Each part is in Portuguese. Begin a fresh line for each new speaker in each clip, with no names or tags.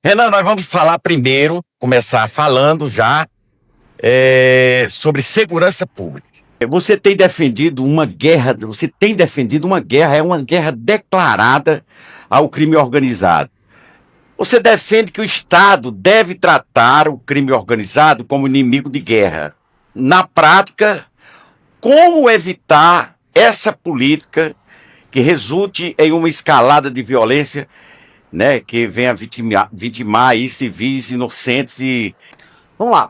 Renan, nós vamos falar primeiro, começar falando já sobre segurança pública. Você tem defendido uma guerra, é uma guerra declarada ao crime organizado. Você defende que o Estado deve tratar o crime organizado como inimigo de guerra. Na prática, como evitar essa política que resulte em uma escalada de violência, né, que venha vitimar aí civis inocentes e...
Vamos lá.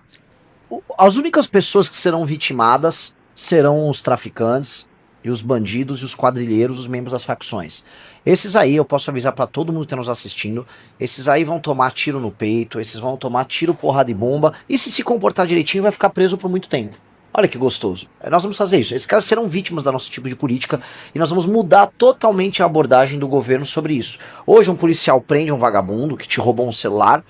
As únicas pessoas que serão vitimadas serão os traficantes e os bandidos e os quadrilheiros, os membros das facções. Esses aí, eu posso avisar pra todo mundo que tá nos assistindo, esses aí vão tomar tiro no peito, esses vão tomar tiro, porrada e bomba, e se comportar direitinho vai ficar preso por muito tempo. Olha que gostoso. Nós vamos fazer isso. Esses caras serão vítimas do nosso tipo de política e nós vamos mudar totalmente a abordagem do governo sobre isso. Hoje um policial prende um vagabundo que te roubou um celular,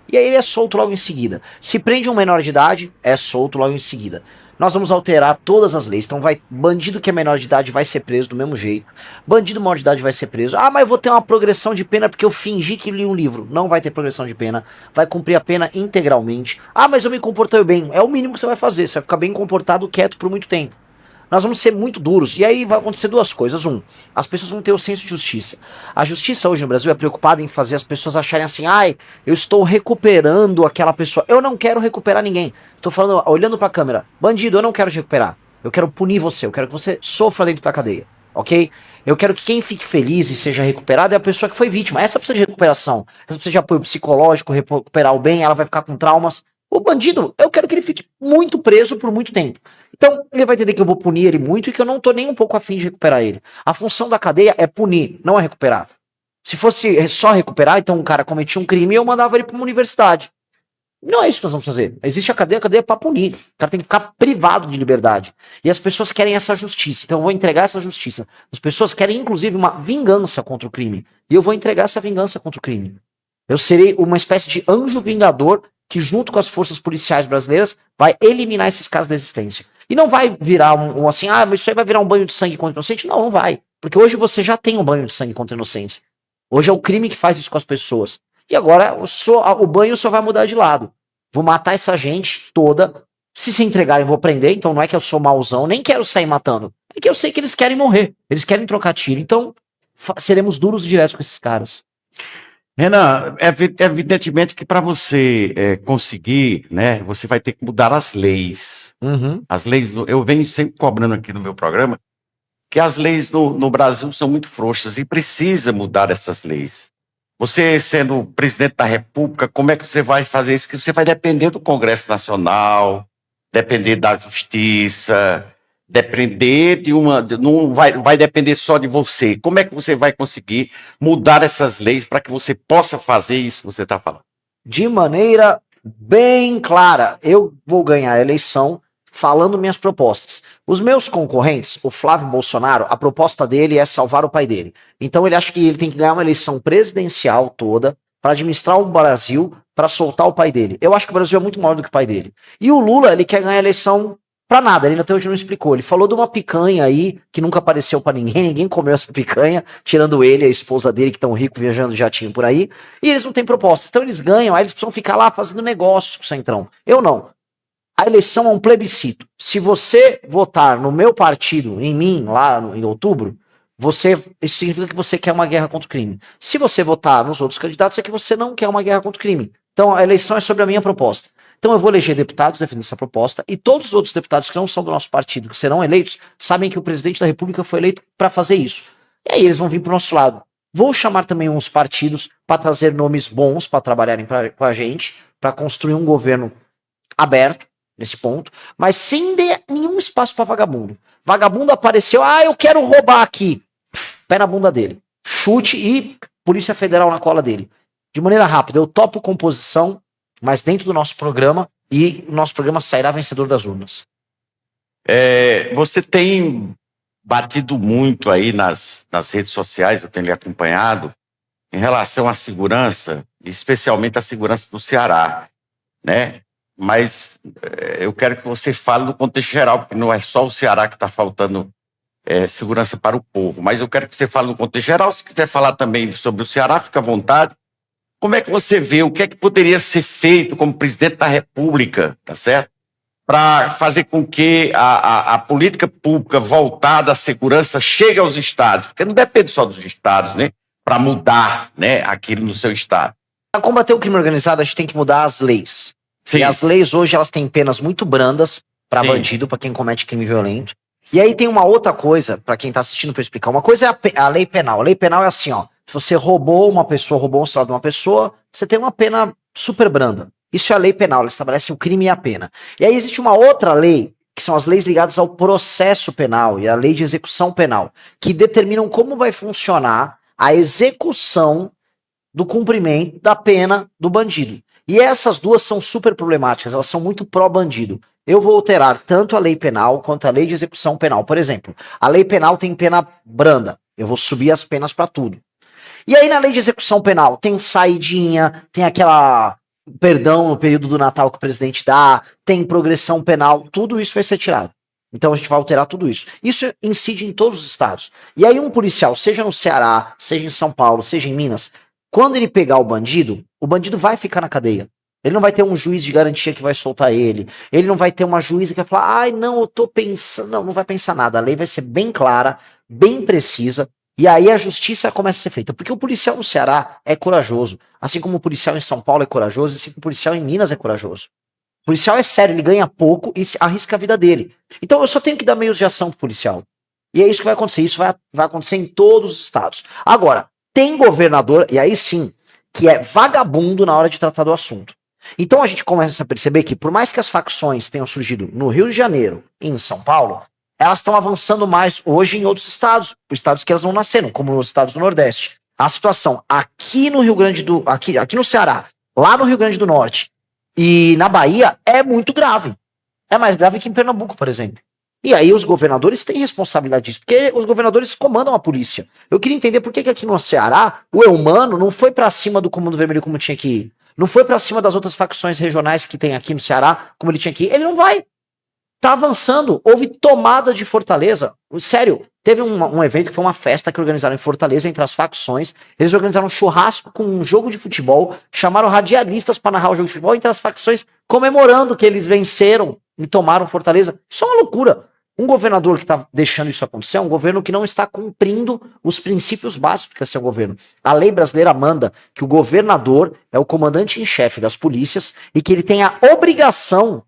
e aí ele é solto logo em seguida. Se prende um menor de idade, é solto logo em seguida. Nós vamos alterar todas as leis. Então bandido que é menor de idade vai ser preso do mesmo jeito. Bandido menor de idade vai ser preso. Ah, mas eu vou ter uma progressão de pena porque eu fingi que li um livro. Não vai ter progressão de pena. Vai cumprir a pena integralmente. Ah, mas eu me comportei bem. É o mínimo que você vai fazer. Você vai ficar bem comportado, quieto por muito tempo. Nós vamos ser muito duros. E aí vai acontecer duas coisas. As pessoas vão ter o senso de justiça. A justiça hoje no Brasil é preocupada em fazer as pessoas acharem assim, ai, eu estou recuperando aquela pessoa. Eu não quero recuperar ninguém. Estou falando, olhando pra câmera. Bandido, eu não quero te recuperar. Eu quero punir você. Eu quero que você sofra dentro da cadeia. Ok? Eu quero que quem fique feliz e seja recuperado é a pessoa que foi vítima. Essa precisa de recuperação. Essa precisa de apoio psicológico, recuperar o bem, ela vai ficar com traumas. O bandido, eu quero que ele fique muito preso por muito tempo. Então, ele vai entender que eu vou punir ele muito e que eu não tô nem um pouco afim de recuperar ele. A função da cadeia é punir, não é recuperar. Se fosse só recuperar, então um cara cometia um crime e eu mandava ele pra uma universidade. Não é isso que nós vamos fazer. Existe a cadeia é pra punir. O cara tem que ficar privado de liberdade. E as pessoas querem essa justiça. Então eu vou entregar essa justiça. As pessoas querem, inclusive, uma vingança contra o crime. E eu vou entregar essa vingança contra o crime. Eu serei uma espécie de anjo vingador que, junto com as forças policiais brasileiras, vai eliminar esses casos da existência. E não vai virar assim, mas isso aí vai virar um banho de sangue contra o inocente? Não, não vai. Porque hoje você já tem um banho de sangue contra a inocência. Hoje é o crime que faz isso com as pessoas. E agora o banho só vai mudar de lado. Vou matar essa gente toda. Se entregarem, vou prender. Então não é que eu sou mauzão, nem quero sair matando. É que eu sei que eles querem morrer. Eles querem trocar tiro. Então seremos duros e diretos com esses caras.
Renan, evidentemente que para você conseguir, né, você vai ter que mudar as leis.
Uhum.
As leis, eu venho sempre cobrando aqui no meu programa que as leis no Brasil são muito frouxas e precisa mudar essas leis. Você sendo presidente da República, como é que você vai fazer isso? Que você vai depender do Congresso Nacional, depender da Justiça, depender não vai depender só de você. Como é que você vai conseguir mudar essas leis para que você possa fazer isso que você está falando?
De maneira bem clara, eu vou ganhar a eleição falando minhas propostas. Os meus concorrentes, o Flávio Bolsonaro, a proposta dele é salvar o pai dele. Então ele acha que ele tem que ganhar uma eleição presidencial toda para administrar o Brasil, para soltar o pai dele. Eu acho que o Brasil é muito maior do que o pai dele. E o Lula, ele quer ganhar a eleição pra nada, ele até hoje não explicou. Ele falou de uma picanha aí que nunca apareceu pra ninguém, ninguém comeu essa picanha, tirando ele e a esposa dele que tão rico viajando de jatinho por aí, e eles não têm proposta. Então eles ganham, aí eles precisam ficar lá fazendo negócios com o Centrão. Eu não. A eleição é um plebiscito. Se você votar no meu partido, em mim, lá em outubro, isso significa que você quer uma guerra contra o crime. Se você votar nos outros candidatos, é que você não quer uma guerra contra o crime. Então a eleição é sobre a minha proposta. Então eu vou eleger deputados defendendo essa proposta, e todos os outros deputados que não são do nosso partido, que serão eleitos, sabem que o presidente da República foi eleito para fazer isso. E aí eles vão vir pro nosso lado. Vou chamar também uns partidos para trazer nomes bons para trabalharem com a gente, para construir um governo aberto nesse ponto, mas sem nenhum espaço para vagabundo. Vagabundo apareceu, eu quero roubar aqui. Pé na bunda dele. Chute e Polícia Federal na cola dele. De maneira rápida, eu topo composição, mas dentro do nosso programa, e o nosso programa sairá vencedor das urnas.
Você tem batido muito aí nas redes sociais, eu tenho lhe acompanhado, em relação à segurança, especialmente a segurança do Ceará, né? Mas eu quero que você fale no contexto geral, porque não é só o Ceará que está faltando segurança para o povo, mas eu quero que você fale no contexto geral. Se quiser falar também sobre o Ceará, fica à vontade. como é que você vê o que é que poderia ser feito como presidente da República, tá certo? Para fazer com que a política pública voltada à segurança chegue aos estados, porque não depende só dos estados, né? Para mudar, né, aquilo no seu estado.
Para combater o crime organizado, a gente tem que mudar as leis.
Sim.
E as leis hoje elas têm penas muito brandas para
Sim.
bandido, para quem comete crime violento. E aí tem uma outra coisa, para quem tá assistindo para explicar. Uma coisa é a lei penal. A lei penal é assim, ó. Se você roubou um celular de uma pessoa, você tem uma pena super branda. Isso é a lei penal, ela estabelece o crime e a pena. E aí existe uma outra lei, que são as leis ligadas ao processo penal e a lei de execução penal, que determinam como vai funcionar a execução do cumprimento da pena do bandido. E essas duas são super problemáticas, elas são muito pró-bandido. Eu vou alterar tanto a lei penal quanto a lei de execução penal. Por exemplo, a lei penal tem pena branda, eu vou subir as penas para tudo. E aí na lei de execução penal tem saidinha, tem aquela perdão no período do Natal que o presidente dá, tem progressão penal, tudo isso vai ser tirado. Então a gente vai alterar tudo isso. Isso incide em todos os estados. E aí um policial, seja no Ceará, seja em São Paulo, seja em Minas, quando ele pegar o bandido vai ficar na cadeia. Ele não vai ter um juiz de garantia que vai soltar ele. Ele não vai ter uma juíza que vai falar, ai não, eu tô pensando. Não, não vai pensar nada. A lei vai ser bem clara, bem precisa. E aí a justiça começa a ser feita. Porque o policial no Ceará é corajoso. Assim como o policial em São Paulo é corajoso, assim como o policial em Minas é corajoso. O policial é sério, ele ganha pouco e arrisca a vida dele. Então eu só tenho que dar meios de ação pro policial. E é isso que vai acontecer. Isso vai acontecer em todos os estados. Agora, tem governador, e aí sim, que é vagabundo na hora de tratar do assunto. Então a gente começa a perceber que, por mais que as facções tenham surgido no Rio de Janeiro e em São Paulo, elas estão avançando mais hoje em outros estados, estados que elas não nasceram, como os estados do Nordeste. A situação aqui no Rio Grande do... Aqui no Ceará, lá no Rio Grande do Norte e na Bahia é muito grave. É mais grave que em Pernambuco, por exemplo. E aí os governadores têm responsabilidade disso, porque os governadores comandam a polícia. Eu queria entender por que aqui no Ceará o Eumano não foi pra cima do Comando Vermelho como tinha que ir. Não foi pra cima das outras facções regionais que tem aqui no Ceará como ele tinha que ir. Ele não vai. Tá avançando. Houve tomada de Fortaleza. Sério, teve um evento que foi uma festa que organizaram em Fortaleza entre as facções. Eles organizaram um churrasco com um jogo de futebol, chamaram radialistas para narrar o jogo de futebol entre as facções, comemorando que eles venceram e tomaram Fortaleza. Isso é uma loucura. Um governador que está deixando isso acontecer é um governo que não está cumprindo os princípios básicos que é ser um governo. A lei brasileira manda que o governador é o comandante em chefe das polícias e que ele tem a obrigação,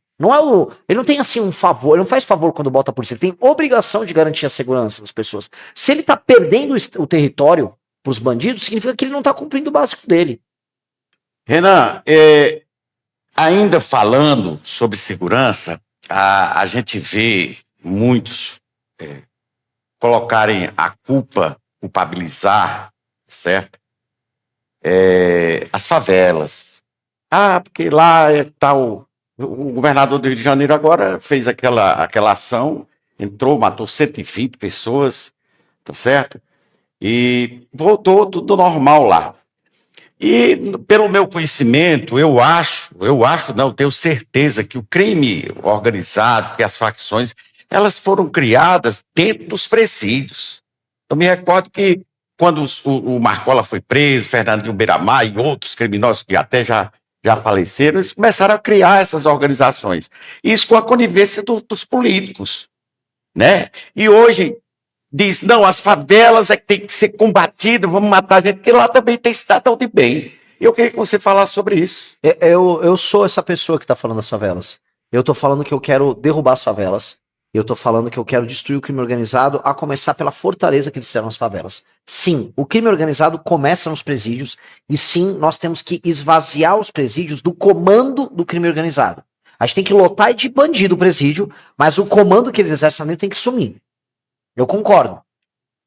ele não tem assim um favor, ele não faz favor quando bota a polícia, ele tem obrigação de garantir a segurança das pessoas. Se ele está perdendo o território para os bandidos, significa que ele não está cumprindo o básico dele.
Renan, ainda falando sobre segurança, a gente vê muitos colocarem a culpabilizar, certo? As favelas. Porque lá o governador do Rio de Janeiro agora fez aquela ação, entrou, matou 120 pessoas, tá certo? E voltou tudo normal lá. E, pelo meu conhecimento, eu tenho certeza que o crime organizado, que as facções, elas foram criadas dentro dos presídios. Eu me recordo que quando o Marcola foi preso, Fernandinho Beiramar e outros criminosos que até já faleceram, eles começaram a criar essas organizações. Isso com a conivência dos políticos, né? E hoje diz, não, as favelas é que tem que ser combatidas, vamos matar a gente, porque lá também tem cidadão de bem. Eu queria que você falasse sobre isso.
Eu sou essa pessoa que está falando das favelas. Eu estou falando que eu quero derrubar as favelas. Eu tô falando que eu quero destruir o crime organizado, a começar pela fortaleza que eles fizeram nas favelas. Sim, o crime organizado começa nos presídios, e sim, nós temos que esvaziar os presídios do comando do crime organizado. A gente tem que lotar de bandido o presídio, mas o comando que eles exercem dentro tem que sumir. Eu concordo.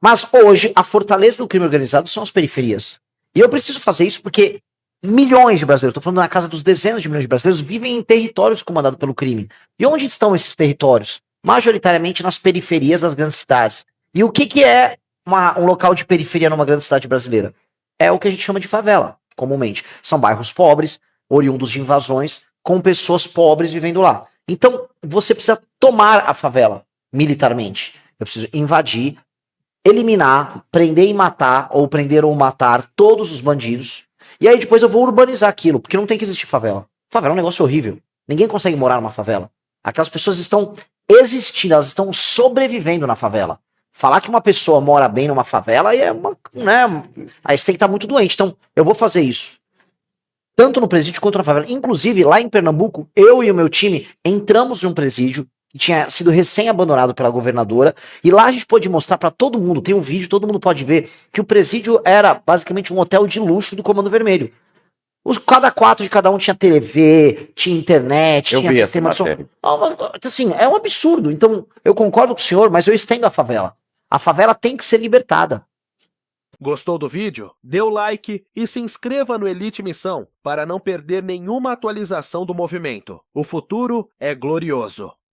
Mas hoje, a fortaleza do crime organizado são as periferias. E eu preciso fazer isso porque milhões de brasileiros, estou falando na casa dos dezenas de milhões de brasileiros, vivem em territórios comandados pelo crime. E onde estão esses territórios? Majoritariamente nas periferias das grandes cidades. E o que é um local de periferia numa grande cidade brasileira? É o que a gente chama de favela, comumente. São bairros pobres, oriundos de invasões, com pessoas pobres vivendo lá. Então, você precisa tomar a favela militarmente. Eu preciso invadir, eliminar, prender e matar, ou prender ou matar todos os bandidos. E aí depois eu vou urbanizar aquilo, porque não tem que existir favela. Favela é um negócio horrível. Ninguém consegue morar numa favela. Aquelas pessoas estão existindo, elas estão sobrevivendo na favela. Falar que uma pessoa mora bem numa favela aí é uma, né? Aí você tem que estar muito doente. Então, eu vou fazer isso. Tanto no presídio quanto na favela. Inclusive, lá em Pernambuco, eu e o meu time entramos em um presídio que tinha sido recém-abandonado pela governadora, e lá a gente pôde mostrar pra todo mundo, tem um vídeo, todo mundo pode ver, que o presídio era basicamente um hotel de luxo do Comando Vermelho. Cada quarto de cada um tinha TV, tinha internet,
Eu
tinha
vi essa
sistema de som.
matéria.
Assim, é um absurdo. Então, eu concordo com o senhor, mas eu estendo a favela. A favela tem que ser libertada.
Gostou do vídeo? Dê o like e se inscreva no Elite Missão para não perder nenhuma atualização do movimento. O futuro é glorioso.